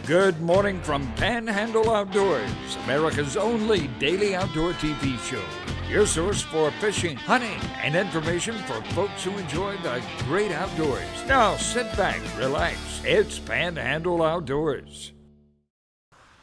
Good morning from Panhandle Outdoors, America's only daily outdoor TV show. Your source for fishing, hunting, and information for folks who enjoy the great outdoors. Now sit back, relax. It's Panhandle Outdoors.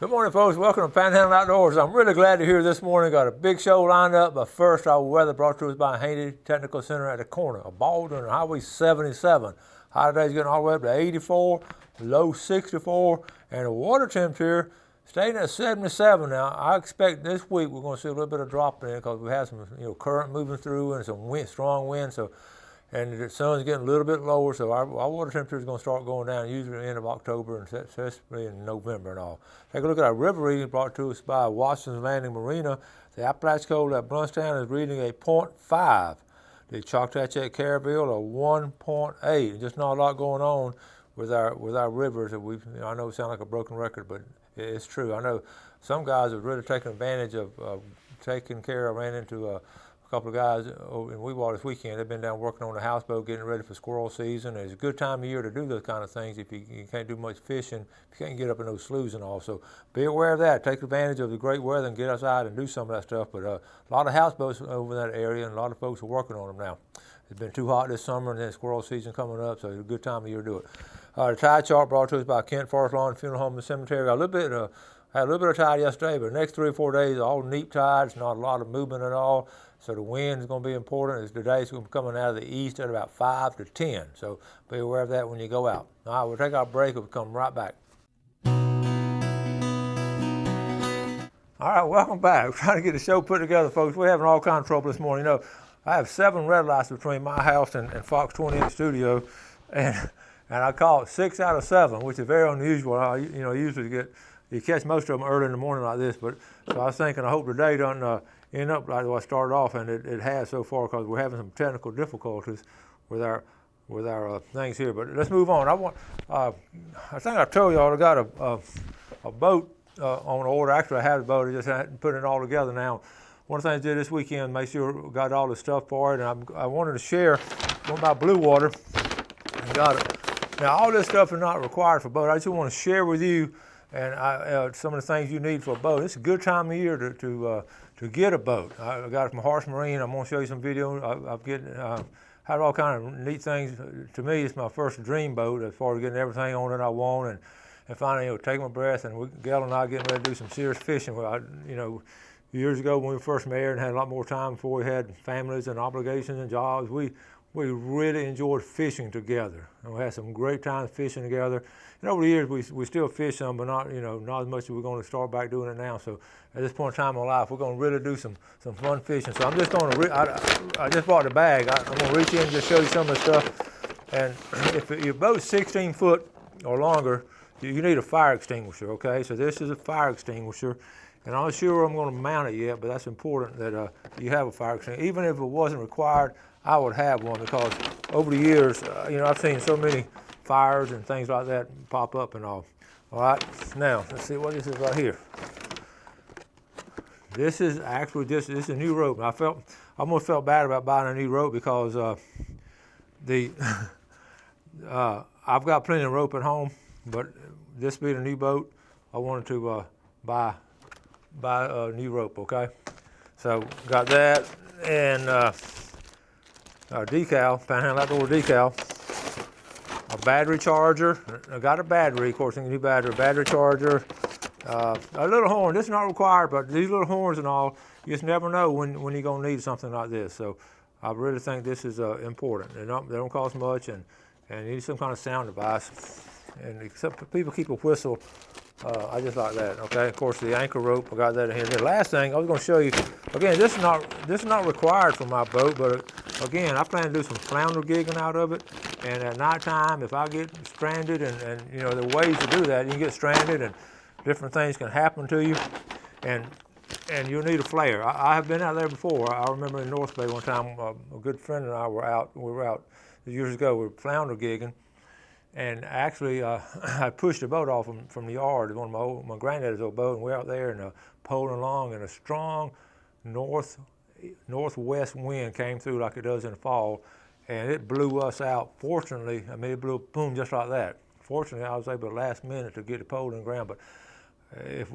Good morning, folks. Welcome to Panhandle Outdoors. I'm really glad to hear this morning. Got a big show lined up, but first, our weather brought to us by Haney Technical Center at the corner of Baldwin and Highway 77. High today's getting all the way up to 84, low 64, and the water temperature staying at 77. Now, I expect this week we're going to see a little bit of drop in it because we have some current moving through and some strong wind. And the sun's getting a little bit lower, so our water temperature is going to start going down usually at the end of October and especially in November and all. Take a look at our river reading brought to us by Washington's Landing Marina. The Apalachicola at Brunstown is reading a 0.5. The Choctaw at Caryville a 1.8. Just not a lot going on with our rivers. That I know it sounds like a broken record, but it's true. I know some guys have really taken advantage of taking care. I ran into a couple of guys over in Weewater this weekend. They've been down working on the houseboat, getting ready for squirrel season. It's a good time of year to do those kind of things if you can't do much fishing, if you can't get up in those sloughs and all. So be aware of that. Take advantage of the great weather and get outside and do some of that stuff. But a lot of houseboats over in that area, and a lot of folks are working on them now. It's been too hot this summer, and then squirrel season coming up, so it's a good time of year to do it. The tide chart brought to us by Kent Forest Lawn Funeral Home and Cemetery. Had a little bit of tide yesterday, but the next 3 or 4 days, all neat tides, not a lot of movement at all. So the wind is going to be important. Today's going to be coming out of the east at about 5 to 10. So be aware of that when you go out. All right, we'll take our break. We'll come right back. All right, welcome back. We're trying to get the show put together, folks. We're having all kinds of trouble this morning. I have 7 red lights between my house and Fox 20 in the studio, and I call it 6 out of 7, which is very unusual. Usually you catch most of them early in the morning like this, but so I was thinking, I hope today doesn't end up like I started off, and it has so far because we're having some technical difficulties with our things here. But let's move on. I think I told y'all I got a boat on order. Actually, I had a boat. I just hadn't put it all together now. One of the things I did this weekend, make sure we got all the stuff for it, and I wanted to share one about Blue Water. And got it. Now, all this stuff is not required for a boat. I just want to share with you and some of the things you need for a boat. It's a good time of year to get a boat. I got it from Harsh Marine. I'm going to show you some video. I've had all kind of neat things. To me, it's my first dream boat as far as getting everything on it I want, and finally, taking my breath. And Gail and I getting ready to do some serious fishing. Years ago when we first married and had a lot more time before we had families and obligations and jobs, we really enjoyed fishing together. And we had some great times fishing together. And over the years, we still fish some, but not as much as we're going to start back doing it now. So at this point in time in life, we're going to really do some fun fishing. So I'm just going to, I just brought the bag. I'm going to reach in and just show you some of the stuff. And if your boat's 16 foot or longer, you need a fire extinguisher, okay? So this is a fire extinguisher. And I'm not sure I'm going to mount it yet, but that's important that you have a fire extinguisher. Even if it wasn't required, I would have one because over the years, I've seen so many fires and things like that pop up and all. All right, now let's see what this is right here. This is actually this is a new rope. I almost felt bad about buying a new rope because I've got plenty of rope at home, but this being a new boat, I wanted to buy a new rope. Okay, so got that and. Our decal, Panhandle Outdoor decal, a battery charger. I got a battery, of course, a new battery charger, a little horn. This is not required, but these little horns and all, you just never know when you're going to need something like this. So I really think this is important. They don't cost much, and you need some kind of sound device. And except people keep a whistle. I just like that. Okay. Of course, the anchor rope. I got that in here. The last thing I was going to show you. Again, this is not required for my boat, but again, I plan to do some flounder gigging out of it. And at nighttime, if I get stranded, and there are ways to do that. You can get stranded, and different things can happen to you, and you'll need a flare. I have been out there before. I remember in North Bay one time, a good friend and I were out. We were out years ago. We were flounder gigging. And actually, I pushed the boat off from the yard, one of my granddad's old boat, and we're out there and poling along, and a strong northwest wind came through like it does in the fall, and it blew us out. Fortunately, it blew boom just like that. fortunately, I was able to last minute to get the pole in the ground. But it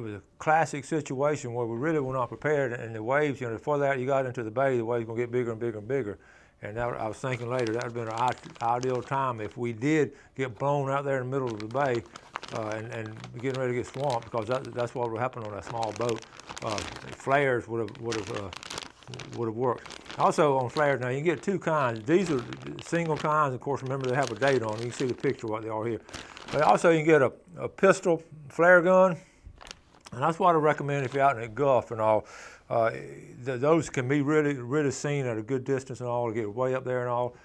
was a classic situation where we really were not prepared, and the waves, the further out you got into the bay, the waves were going to get bigger and bigger and bigger. And I was thinking later, that would have been an ideal time if we did get blown out there in the middle of the bay and getting ready to get swamped, because that's what would happen on a small boat. Flares would have worked. Also on flares, now you can get two kinds. These are single kinds. Of course, remember they have a date on them. You can see the picture of what they are here. But also you can get a pistol flare gun, and that's what I recommend if you're out in the Gulf and all. Those can be really seen at a good distance and all, to get way up there and all.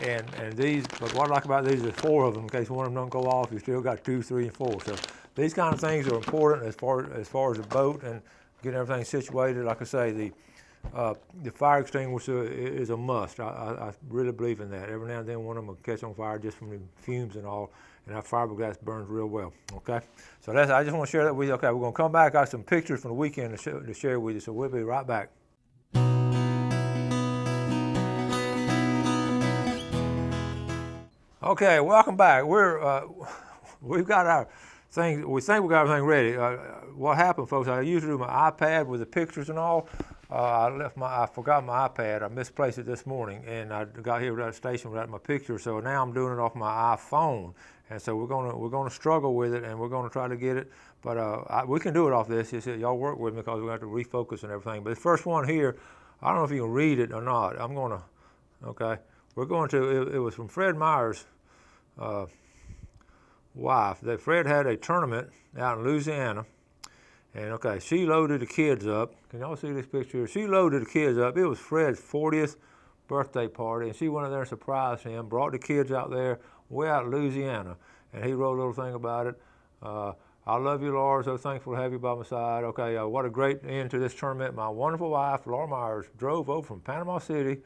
And these, but what I like about these is 4 of them, in case one of them don't go off, you still got 2, 3, and 4. So these kind of things are important as far as the boat and getting everything situated. Like I say, the fire extinguisher is a must. I really believe in that. Every now and then one of them will catch on fire just from the fumes and all, and that fiberglass burns real well, okay? So I just want to share that with you. Okay, we're going to come back. I got some pictures from the weekend to share with you, so we'll be right back. Okay, welcome back. We've got our thing. We think we got everything ready. What happened, folks? I usually do my iPad with the pictures and all. I forgot my iPad. I misplaced it this morning, and I got here without a station without my picture. So now I'm doing it off my iPhone, and so we're gonna struggle with it, and we're gonna try to get it. But we can do it off this. Y'all work with me, because we have to refocus and everything. But the first one here, I don't know if you can read it or not. Okay. We're going to. It was from Fred Meyer's wife. Fred had a tournament out in Louisiana. And okay, she loaded the kids up. Can y'all see this picture? She loaded the kids up. It was Fred's 40th birthday party, and she went out there and surprised him, brought the kids out there, way out in Louisiana. And he wrote a little thing about it. I love you, Laura, so thankful to have you by my side. Okay, what a great end to this tournament. My wonderful wife, Laura Myers, drove over from Panama City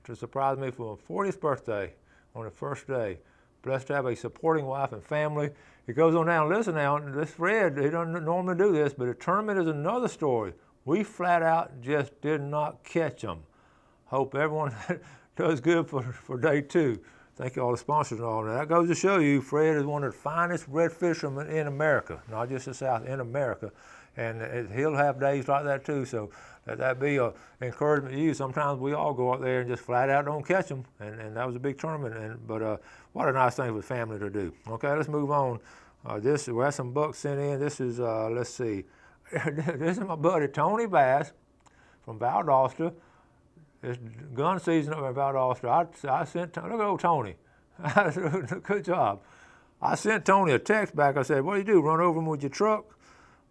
to surprise me for my 40th birthday on the first day. Blessed to have a supporting wife and family. It goes on down. Listen now, this Fred, he doesn't normally do this, but the tournament is another story. We flat out just did not catch them. Hope everyone does good for day 2. Thank you all the sponsors and all. Now that goes to show you, Fred is one of the finest red fishermen in America, not just the South, in America. And he'll have days like that too, so that'd be an encouragement to you. Sometimes we all go out there and just flat out don't catch them, and that was a big tournament. But what a nice thing for family to do. Okay, let's move on. We have some bucks sent in. This is, let's see, this is my buddy Tony Bass from Valdosta. It's gun season up in Valdosta. I sent, look at old Tony. Good job. I sent Tony a text back. I said, what do you do, run over him with your truck?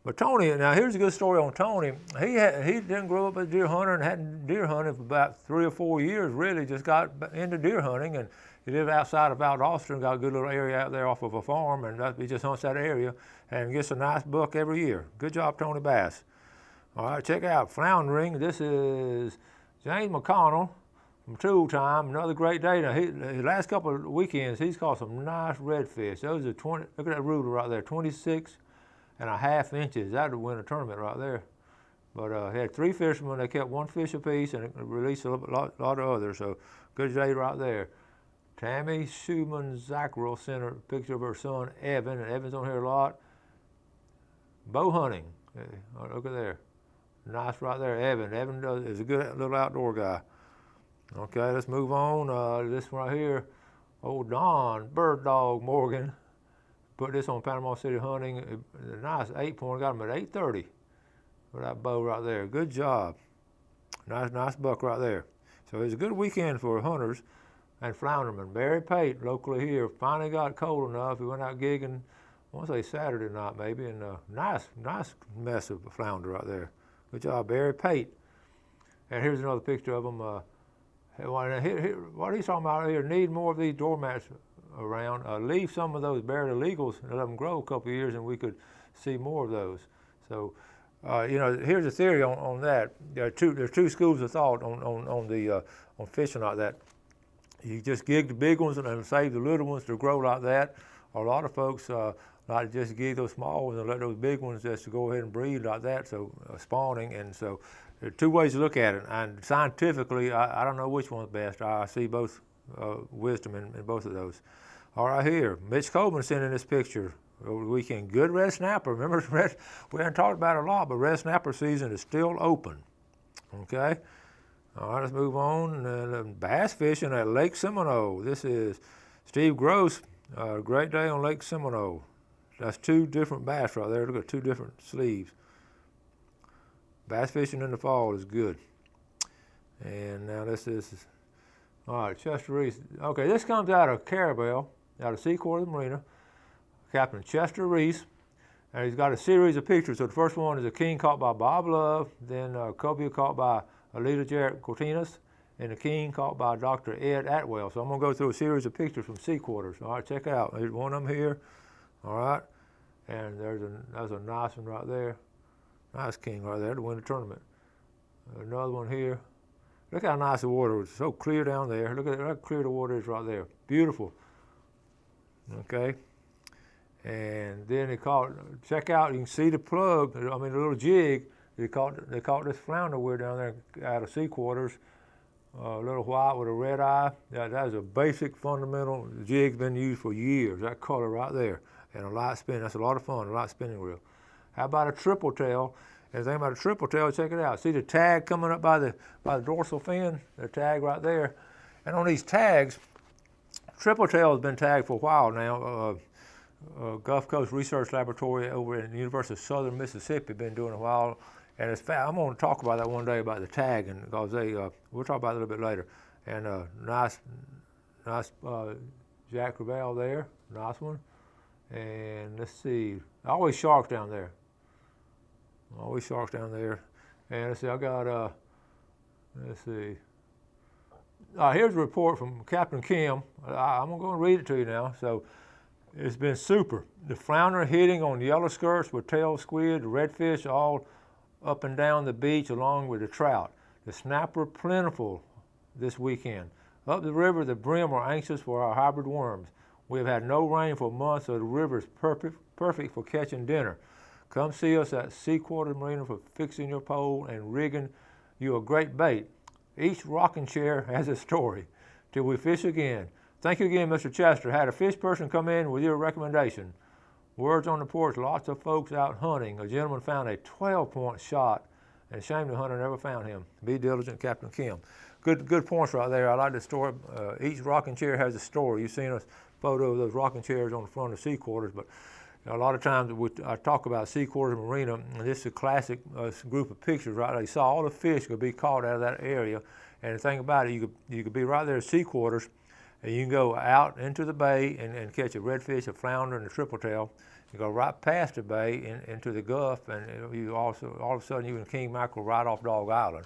But Tony, now here's a good story on Tony. He didn't grow up as a deer hunter and hadn't deer hunted for about 3 or 4 years, really, just got into deer hunting. And he lived outside of Valdosta and got a good little area out there off of a farm, and he just hunts that area and gets a nice buck every year. Good job, Tony Bass. All right, check out floundering. This is James McConnell from Tool Time. Another great day. Now, the last couple of weekends, he's caught some nice redfish. Those are 20, look at that ruler right there, 26.5 inches. That would win a tournament right there. But he had 3 fishermen. They kept 1 fish apiece and released a lot of others. So good day right there. Tammy Schumann Zackrell sent a picture of her son Evan, and Evan's on here a lot. Bow hunting. Look at there. Nice right there, Evan. Evan is a good little outdoor guy. Okay, let's move on. This one right here, old Don Bird Dog Morgan put this on Panama City Hunting. A nice 8-point, got him at 830 with that bow right there. Good job. Nice buck right there. So it was a good weekend for hunters and floundermen. Barry Pate, locally here, finally got cold enough. He went out gigging, I want to say Saturday night maybe, and nice mess of a flounder right there. Good job, Barry Pate. And here's another picture of him. What he's talking about here, need more of these doormats around. Leave some of those buried illegals and let them grow a couple of years, and we could see more of those. So, here's a theory on that. There's two schools of thought on fishing like that. You just gig the big ones and save the little ones to grow like that. Or a lot of folks like to just gig those small ones and let those big ones just to go ahead and breed like that. So spawning, and so there are 2 ways to look at it. And scientifically, I don't know which one's best. I see both wisdom in both of those. All right, here, Mitch Coleman sent in this picture over the weekend. Good red snapper. Remember, we haven't talked about it a lot, but red snapper season is still open. Okay. All right, let's move on. Bass fishing at Lake Seminole. This is Steve Gross. Great day on Lake Seminole. That's two different bass right there. Look at two different sleeves. Bass fishing in the fall is good. And now this is, all right, Chester Reese. Okay, this comes out of Carabel, out of Seaquarter Marina. Captain Chester Reese. And he's got a series of pictures. So the first one is a king caught by Bob Love, then a cobia caught by Alita Jarrett Cortinas, and a king caught by Dr. Ed Atwell. So I'm going to go through a series of pictures from sea quarters. All right, check it out. There's one of them here. All right, and there's a nice one right there. Nice king right there to win the tournament. Another one here. Look how nice the water is. So clear down there. Look at how clear the water is right there. Beautiful. Okay. And then they caught, check out, you can see the plug, I mean the little jig, they caught this flounder weir down there out of sea quarters, a little white with a red eye. That is a basic fundamental jig's been used for years, that color right there. And a light spin, that's a lot of fun, a light spinning reel. How about a triple tail? And the thing about a triple tail, check it out. See the tag coming up by the dorsal fin? The tag right there. And on these tags, triple tail has been tagged for a while now. Gulf Coast Research Laboratory over at the University of Southern Mississippi been doing a while, and I'm going to talk about that one day about the tagging because we'll talk about it a little bit later. And nice Jack Crevalle there, nice one. And let's see, always sharks down there. Always sharks down there. And let's see, I got let's see. Here's a report from Captain Kim. I'm going to read it to you now. So. It's been super. The flounder hitting on yellow skirts with tail squid, the redfish all up and down the beach along with the trout. The snapper plentiful this weekend. Up the river, the brim are anxious for our hybrid worms. We have had no rain for months, so the river is perfect for catching dinner. Come see us at Seaquarter Marina for fixing your pole and rigging you a great bait. Each rocking chair has a story. Till we fish again. Thank you again, Mr. Chester. Had a fish person come in with your recommendation. Words on the porch, lots of folks out hunting. A gentleman found a 12-point shot, and shame the hunter never found him. Be diligent, Captain Kim. Good points right there. I like the story. Each rocking chair has a story. You've seen a photo of those rocking chairs on the front of sea quarters, but a lot of times I talk about sea quarters marina, and this is a classic group of pictures right there. You saw all the fish could be caught out of that area, and the thing about it, you could be right there at sea quarters, and you can go out into the bay and catch a redfish, a flounder, and a triple tail. You go right past the bay into the Gulf, and you also all of a sudden you can king mackerel right off Dog Island.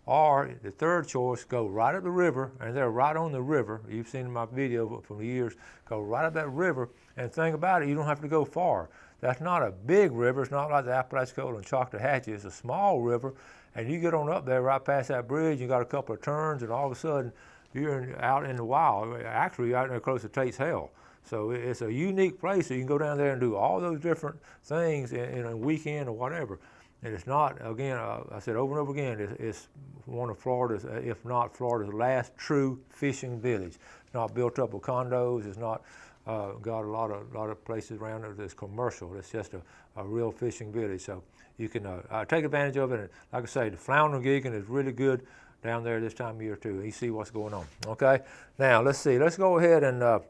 Or the third choice, go right up the river, and they're right on the river. You've seen in my video from the years. Go right up that river, and the thing about it, you don't have to go far. That's not a big river. It's not like the Apalachicola and Choctawhatchee. It's a small river, and you get on up there right past that bridge. You got a couple of turns, and all of a sudden you're out in the wild. Actually, you're out there close to Tate's Hell. So it's a unique place. So you can go down there and do all those different things in a weekend or whatever. And it's not, again, I said over and over again, it's one of Florida's, if not Florida's last true fishing village. It's not built up with condos. It's not got a lot of places around it that's commercial. It's just a real fishing village. So you can take advantage of it. And like I say, the flounder gigging is really good down there this time of year too. You see what's going on. Okay, now let's see. Let's go ahead and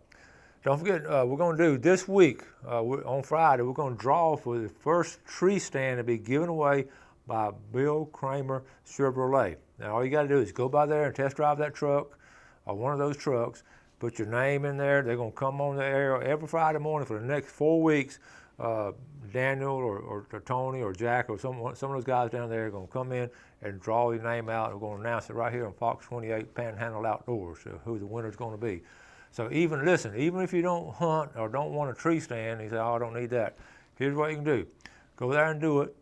don't forget we're going to do this week on Friday. We're going to draw for the first tree stand to be given away by Bill Kramer Chevrolet. Now all you got to do is go by there and test drive that truck or one of those trucks. Put your name in there. They're going to come on the air every Friday morning for the next 4 weeks. Daniel or Tony or Jack or some of those guys down there are going to come in and draw your name out. We're going to announce it right here on Fox 28 Panhandle Outdoors, who the winner's going to be. So even if you don't hunt or don't want a tree stand, you say, oh, I don't need that. Here's what you can do. Go there and do it.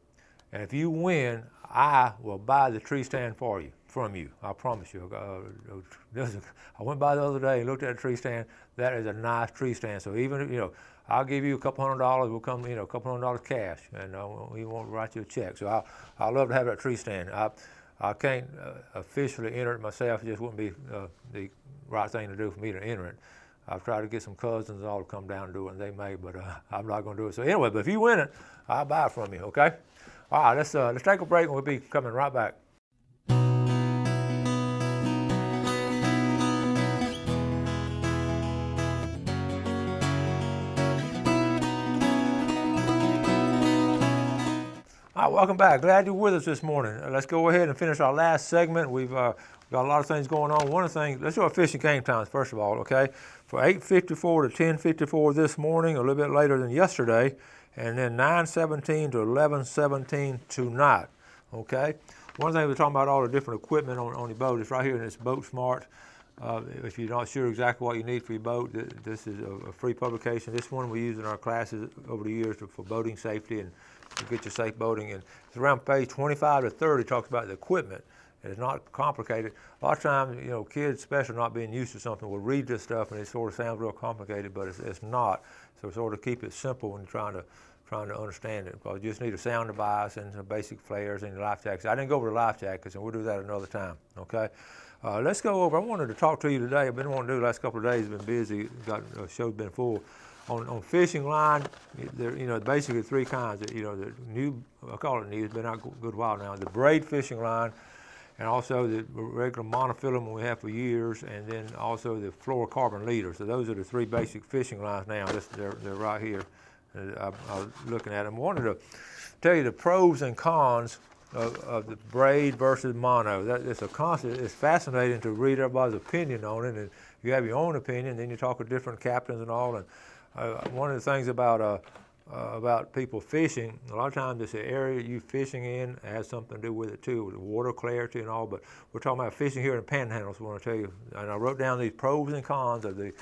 And if you win, I will buy the tree stand from you. I promise you. I went by the other day and looked at a tree stand. That is a nice tree stand. So even, I'll give you a couple $100. We'll come, a couple $100 cash, and we won't write you a check. So I'd love to have that tree stand. I can't officially enter it myself. It just wouldn't be the right thing to do for me to enter it. I've tried to get some cousins all to come down and do it, and they may, but I'm not going to do it. So anyway, but if you win it, I'll buy it from you, okay? All right, let's take a break, and we'll be coming right back. All right, welcome back. Glad you're with us this morning. Let's go ahead and finish our last segment. We've got a lot of things going on. One of the things, let's do our fishing game times first of all, okay? For 8:54 to 10:54 this morning, a little bit later than yesterday, and then 9:17 to 11:17 tonight, okay? One thing we're talking about all the different equipment on your boat is right here in this Boat Smart. If you're not sure exactly what you need for your boat, this is a free publication. This one we use in our classes over the years for boating safety and to get you safe boating. And it's around page 25 to 30 talks about the equipment. It's not complicated. A lot of times, you know, kids, especially not being used to something, will read this stuff and it sort of sounds real complicated, but it's not. So sort of keep it simple when you're trying to understand it. Because you just need a sound device and some basic flares and your life jackets. I didn't go over the life jackets, and we'll do that another time, okay? Let's go over, I wanted to talk to you today. I've been wanting to do the last couple of days, been busy, show's been full. On fishing line, there, you know, basically three kinds. You know, the new, I call it new, it's been out a good while now, the braid fishing line, and also the regular monofilament we have for years, and then also the fluorocarbon leader. So those are the three basic fishing lines now. They're right here. I was looking at them. I wanted to tell you the pros and cons of the braid versus mono. It's a constant. It's fascinating to read everybody's opinion on it, and you have your own opinion. Then you talk with different captains and all. And one of the things about people fishing, a lot of times it's the area you're fishing in has something to do with it too, with the water clarity and all. But we're talking about fishing here in Panhandle, so I want to tell you. And I wrote down these pros and cons of the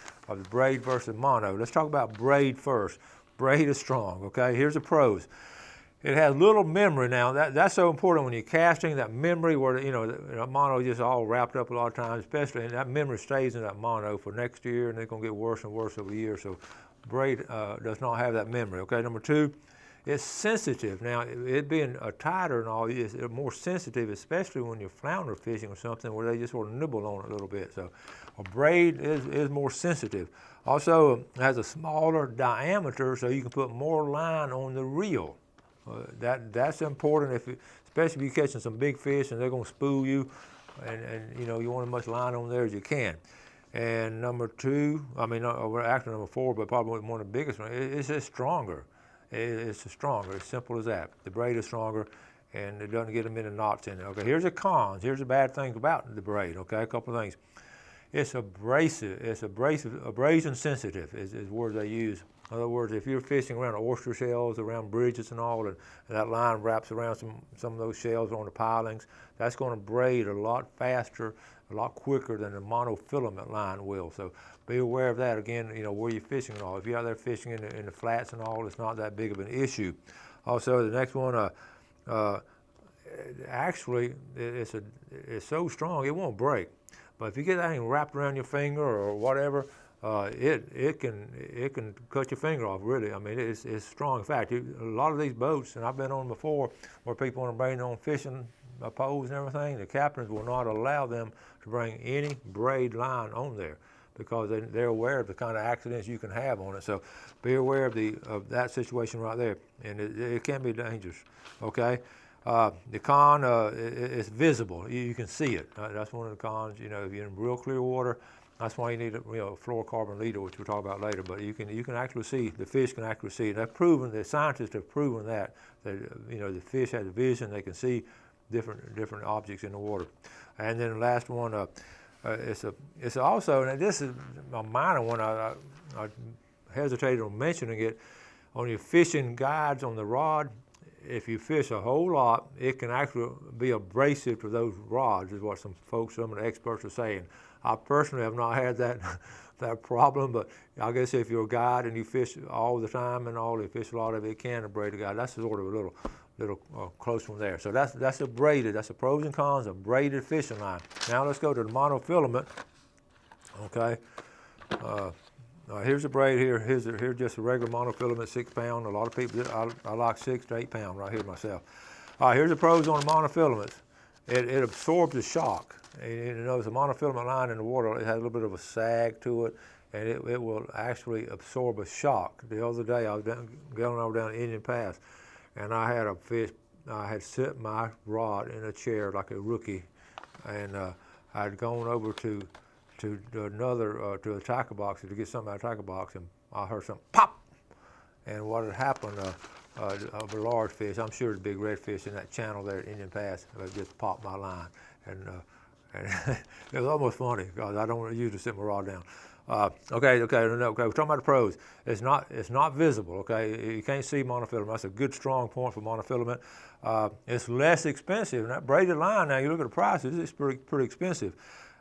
braid versus mono. Let's talk about braid first. Braid is strong. Okay, here's the pros. It has little memory now. That's so important when you're casting, that memory where, you know, the mono is just all wrapped up a lot of times, especially, and that memory stays in that mono for next year, and it's going to get worse and worse over the year. So braid does not have that memory. Okay, number two, it's sensitive. Now, it being a tighter and all, it's more sensitive, especially when you're flounder fishing or something where they just sort of nibble on it a little bit. So a braid is more sensitive. Also, it has a smaller diameter, so you can put more line on the reel. That's important, especially if you're catching some big fish and they're going to spool you, and you know, you want as much line on there as you can. And number two, we're actually number four, but probably one of the biggest ones, it's just stronger. It's stronger, as simple as that. The braid is stronger, and it doesn't get them many knots in it. Okay, here's the cons. Here's the bad things about the braid, okay, a couple of things. It's abrasive. It's abrasion sensitive is words they use. In other words, if you're fishing around oyster shells, around bridges and all, and that line wraps around some of those shells on the pilings, that's going to braid a lot faster, a lot quicker than the monofilament line will. So be aware of that. Again, you know, where you're fishing and all. If you're out there fishing in the flats and all, it's not that big of an issue. Also, the next one, actually, it's so strong it won't break. But if you get that thing wrapped around your finger or whatever, it can cut your finger off, really. I mean, it's strong. In fact, a lot of these boats, and I've been on before, where people want to bring their own fishing poles and everything, the captains will not allow them to bring any braid line on there because they're aware of the kind of accidents you can have on it. So be aware of that situation right there, and it can be dangerous, okay? The con, it's visible. You can see it. That's one of the cons. You know, if you're in real clear water, that's why you need a fluorocarbon leader, which we'll talk about later. But you can actually see, the fish can actually see it. They've proven, the scientists have proven that you know, the fish has vision. They can see different objects in the water. And then the last one, it's also, and this is a minor one. I hesitated on mentioning it. On your fishing guides on the rod, if you fish a whole lot, it can actually be abrasive to those rods, is what some of the experts are saying. I personally have not had that problem, but I guess if you're a guide and you fish all the time and all, you fish a lot of it, it can abrade a guide. That's sort of a little close one there. So that's a braided, that's the pros and cons of braided fishing line. Now let's go to the monofilament, okay? Here's the braid here. Here's just a regular monofilament, 6 pound. A lot of people, I like 6 to 8 pound right here myself. All right, here's the pros on the monofilaments. It absorbs the shock. You know, it's a monofilament line in the water. It has a little bit of a sag to it, and it will actually absorb a shock. The other day I was going over down Indian Pass, and I had a fish. I had set my rod in a chair like a rookie, and I'd gone over to a tackle box to get something out of the tackle box, and I heard something pop. And what had happened of a large fish, I'm sure the big redfish in that channel there at Indian Pass, just popped my line, and it was almost funny because I don't usually sit my rod down. Okay, we're talking about the pros. It's not visible. Okay, you can't see monofilament. That's a good strong point for monofilament. It's less expensive. And that braided line, now you look at the prices, it's pretty expensive.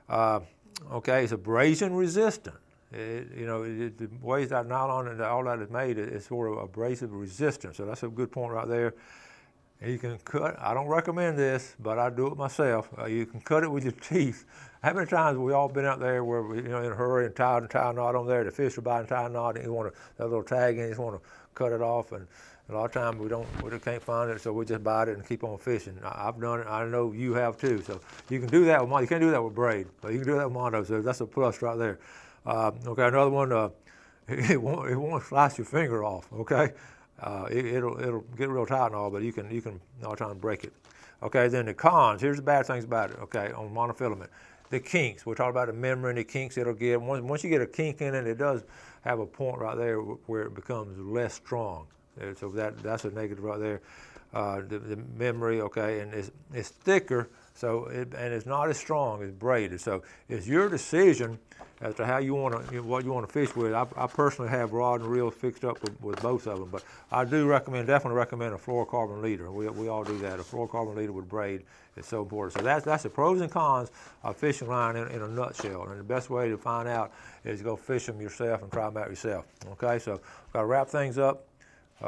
Okay, it's abrasion resistant. The ways that nylon and all that is made is sort of abrasive resistant. So that's a good point right there. You can cut. I don't recommend this, but I do it myself. You can cut it with your teeth. How many times have we all been out there where we, in a hurry and tie a knot on there? The fish are biting, tie a knot, and you want that little tag, and you just want to cut it off. And a lot of times we can't find it, so we just bite it and keep on fishing. I've done it. I know you have too. So you can do that with you can't do that with braid, but you can do that with mono. So that's a plus right there. Okay, another one. It won't slice your finger off. Okay. It'll get real tight and all, but you can all try and break it. Okay, then the cons. Here's the bad things about it. Okay, on monofilament, the kinks. We're talking about the memory and the kinks it'll get. Once you get a kink in it, it does have a point right there where it becomes less strong. So that's a negative right there. The memory, okay, and it's thicker, so and it's not as strong as braided. So it's your decision as to how you want to, what you want to fish with. I personally have rod and reel fixed up with both of them, but I do definitely recommend a fluorocarbon leader. We all do that. A fluorocarbon leader with braid is so important. So that's the pros and cons of fishing line in a nutshell. And the best way to find out is to go fish them yourself and try them out yourself. Okay, so got to wrap things up.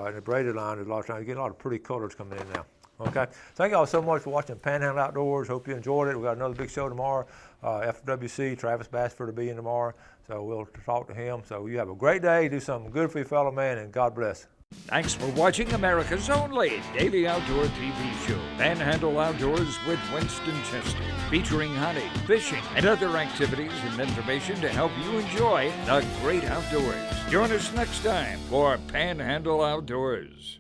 In the braided line, there's a lot of times you get a lot of pretty colors coming in now. Okay, thank you all so much for watching Panhandle Outdoors. Hope you enjoyed it. We got another big show tomorrow. FWC, Travis Bassford will be in tomorrow, so we'll talk to him. So you have a great day. Do something good for your fellow man, and God bless. Thanks for watching America's only daily outdoor TV show, Panhandle Outdoors with Winston Chester, featuring hunting, fishing, and other activities and information to help you enjoy the great outdoors. Join us next time for Panhandle Outdoors.